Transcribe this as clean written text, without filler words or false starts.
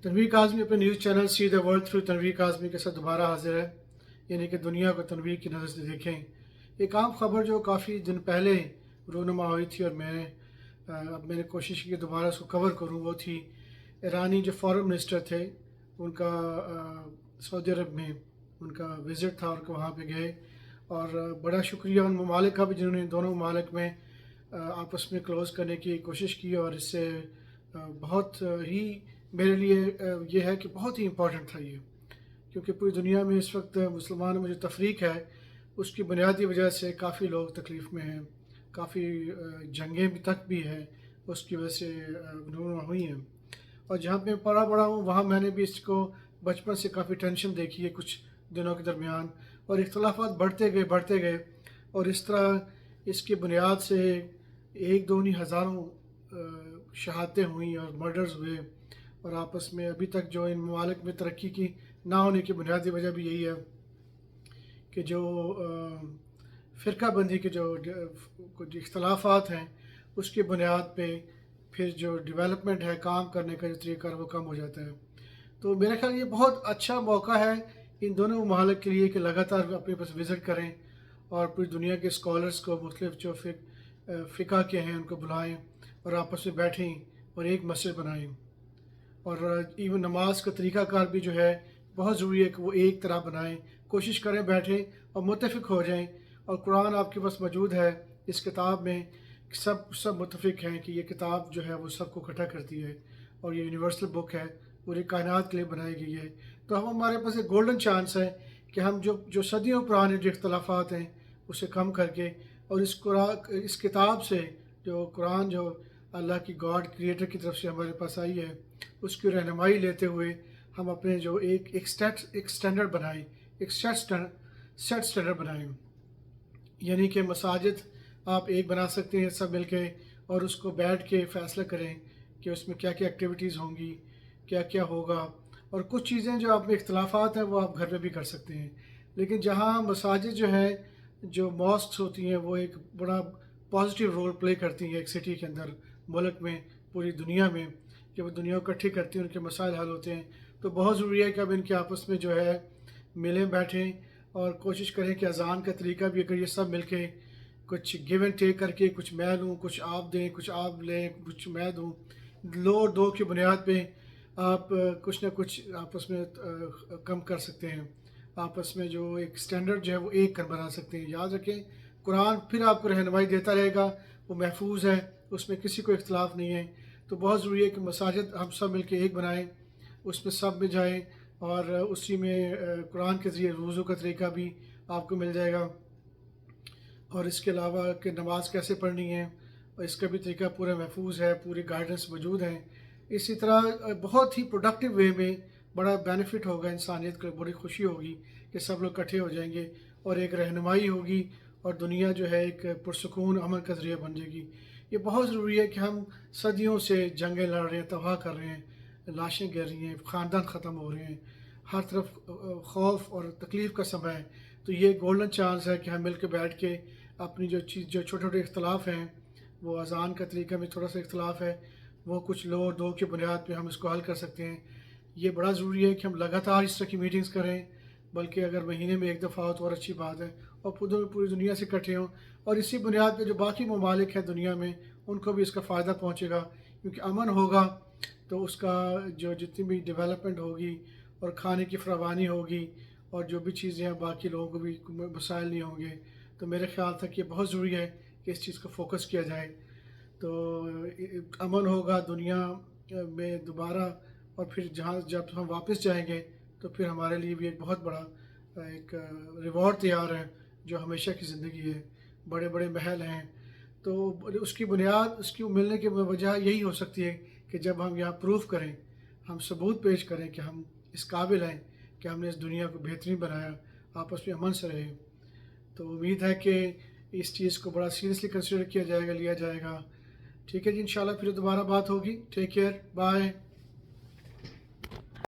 तनवीर काज़मी अपने news channel see the world through Tanveer Kazmi के साथ दोबारा हाजिर है। यानी कि दुनिया को तनवीर की नज़र से देखें। एक आम खबर जो काफ़ी दिन पहले रूनुमा हुई थी और अब मैंने कोशिश की कि दोबारा उसको कवर करूँ, वो थी ईरानी जो फॉरेन मिनिस्टर थे उनका सऊदी अरब में उनका विज़िट था और वहाँ पे गए। और बड़ा शुक्रिया उन ममालिक का भी जिन्होंने दोनों ममालिक में आपस में क्लोज़ करने की कोशिश की। और इससे बहुत ही मेरे लिए ये है कि बहुत ही इम्पोर्टेंट था ये, क्योंकि पूरी दुनिया में इस वक्त मुसलमानों में जो तफरीक है उसकी बुनियादी वजह से काफ़ी लोग तकलीफ़ में हैं, काफ़ी जंगें भी तक भी हैं उसकी वजह से रूनुमा हुई हैं। और जहाँ पे पढ़ा बड़ा हूँ वहाँ मैंने भी इसको बचपन से काफ़ी टेंशन देखी है कुछ दिनों के दरमियान, और इख्तलाफात बढ़ते गए और इस तरह इसकी बुनियाद से एक दो नहीं हज़ारों शहादतें हुई और मर्डर्स हुए। और आपस में अभी तक जो इन ममालिक में तरक्की की ना होने की बुनियादी वजह भी यही है कि जो फ़िरका बंदी के जो कुछ इख्तलाफात हैं उसकी बुनियाद पे फिर जो डेवलपमेंट है, काम करने का जो तरीका है वो कम हो जाता है। तो मेरा ख्याल ये बहुत अच्छा मौका है इन दोनों ममालिक के लिए कि लगातार अपने पास विज़िट करें और पूरी दुनिया के स्कॉलर्स को मुख्तलिफ जो फ़िक़ा के हैं उनको बुलाएँ और आपस में बैठें और एक मस्जिद बनाएँ। और इवन नमाज का तरीक़ाकार भी जो है बहुत ज़रूरी है कि वो एक तरह बनाएं, कोशिश करें बैठें और मुत्तफ़िक हो जाएं। और कुरान आपके पास मौजूद है, इस किताब में सब मुत्तफ़िक हैं कि ये किताब जो है वो सबको इकट्ठा करती है और ये यूनिवर्सल बुक है, पूरी कायनात के लिए बनाई गई है। तो हमारे पास एक गोल्डन चांस है कि हम जो सदियों पुराने जो इख्तलाफात हैं उसे कम करके और इस किताब से जो कुरान जो अल्लाह की गॉड क्रिएटर की तरफ से हमारे पास आई है उसकी रहनुमाई लेते हुए हम अपने जो एक स्टैंडर्ड बनाएं, एक सेट स्टैंडर्ड बनाएं। यानी कि मसाजिद आप एक बना सकते हैं सब मिलके और उसको बैठ के फ़ैसला करें कि उसमें क्या क्या एक्टिविटीज़ होंगी, क्या क्या होगा। और कुछ चीज़ें जो आप में इख्तलाफात हैं वो आप घर में भी कर सकते हैं। लेकिन जहाँ मसाजिद जो है, जो मॉस्क्स होती हैं, वो एक बड़ा पॉजिटिव रोल प्ले करती हैं एक सिटी के अंदर, मुल्क में, पूरी दुनिया में, कि वो दुनिया को इकट्ठी करती हैं, उनके मसाइल हल होते हैं। तो बहुत ज़रूरी है कि अब इनके आपस में जो है मिलें, बैठें और कोशिश करें कि अज़ान का तरीका भी अगर ये सब मिलके कुछ गिव एंड टेक करके, कुछ मैं लूँ, कुछ आप दें, कुछ आप लें, कुछ मैं दूँ, लो और दो की बुनियाद पे आप कुछ ना कुछ आपस में कम कर सकते हैं। आपस में जो एक स्टैंडर्ड जो है वो एक कर बना सकते हैं। याद रखें, कुरान फिर आपको रहनुमाई देता रहेगा, वो महफूज है, उसमें किसी को इख्तलाफ नहीं है। तो बहुत ज़रूरी है कि मसाजिद हम सब मिल के एक बनाएँ, उसमें सब में जाएँ और उसी में कुरान के ज़रिए वज़ू का तरीका भी आपको मिल जाएगा। और इसके अलावा कि नमाज कैसे पढ़नी है और इसका भी तरीका पूरा महफूज है, पूरी गाइडेंस मौजूद है। इसी तरह बहुत ही प्रोडक्टिव वे में बड़ा बेनिफिट होगा इंसानियत को, बड़ी खुशी होगी कि सब लोग इकट्ठे हो जाएंगे और एक रहनुमाई होगी और दुनिया जो है एक पुरसकून अमन का ज़रिया बन जाएगी। ये बहुत ज़रूरी है कि हम सदियों से जंगें लड़ रहे हैं, तबाह कर रहे हैं, लाशें गिर रही हैं, ख़ानदान ख़त्म हो रहे हैं, हर तरफ खौफ और तकलीफ़ का समय है। तो ये गोल्डन चांस है कि हम मिल के बैठ के अपनी जो छोटे छोटे इख्तलाफ हैं, वो अज़ान का तरीका में थोड़ा सा इख्तलाफ है, वो कुछ लो और दो की बुनियाद पे हम इसको हल कर सकते हैं। ये बड़ा ज़रूरी है कि हम लगातार इस तरह की मीटिंग्स करें, बल्कि अगर महीने में एक दफ़ा हो तो और अच्छी बात है, और पूरी दुनिया से इकट्ठे हों। और इसी बुनियाद पे जो बाकी ममालिक हैं दुनिया में उनको भी इसका फ़ायदा पहुँचेगा, क्योंकि अमन होगा तो उसका जो जितनी भी डेवलपमेंट होगी और खाने की फरावानी होगी और जो भी चीज़ें हैं बाकी लोगों को भी मसाइल नहीं होंगे। तो मेरे ख़्याल था कि बहुत ज़रूरी है कि इस चीज़ को फोकस किया जाए। तो अमन होगा दुनिया में दोबारा, और फिर जहाँ जब हम वापस जाएंगे तो फिर हमारे लिए भी एक बहुत बड़ा एक रिवॉर्ड तैयार है जो हमेशा की ज़िंदगी है। बड़े बड़े महल हैं, तो उसकी बुनियाद उसकी मिलने की वजह यही हो सकती है कि जब हम यहाँ प्रूफ करें, हम सबूत पेश करें कि हम इस काबिल हैं कि हमने इस दुनिया को बेहतरीन बनाया, आपस में अमन से रहे। तो उम्मीद है कि इस चीज़ को बड़ा सीरियसली कंसिडर किया जाएगा, लिया जाएगा। ठीक है जी, इंशाल्लाह फिर दोबारा बात होगी। Take care, bye.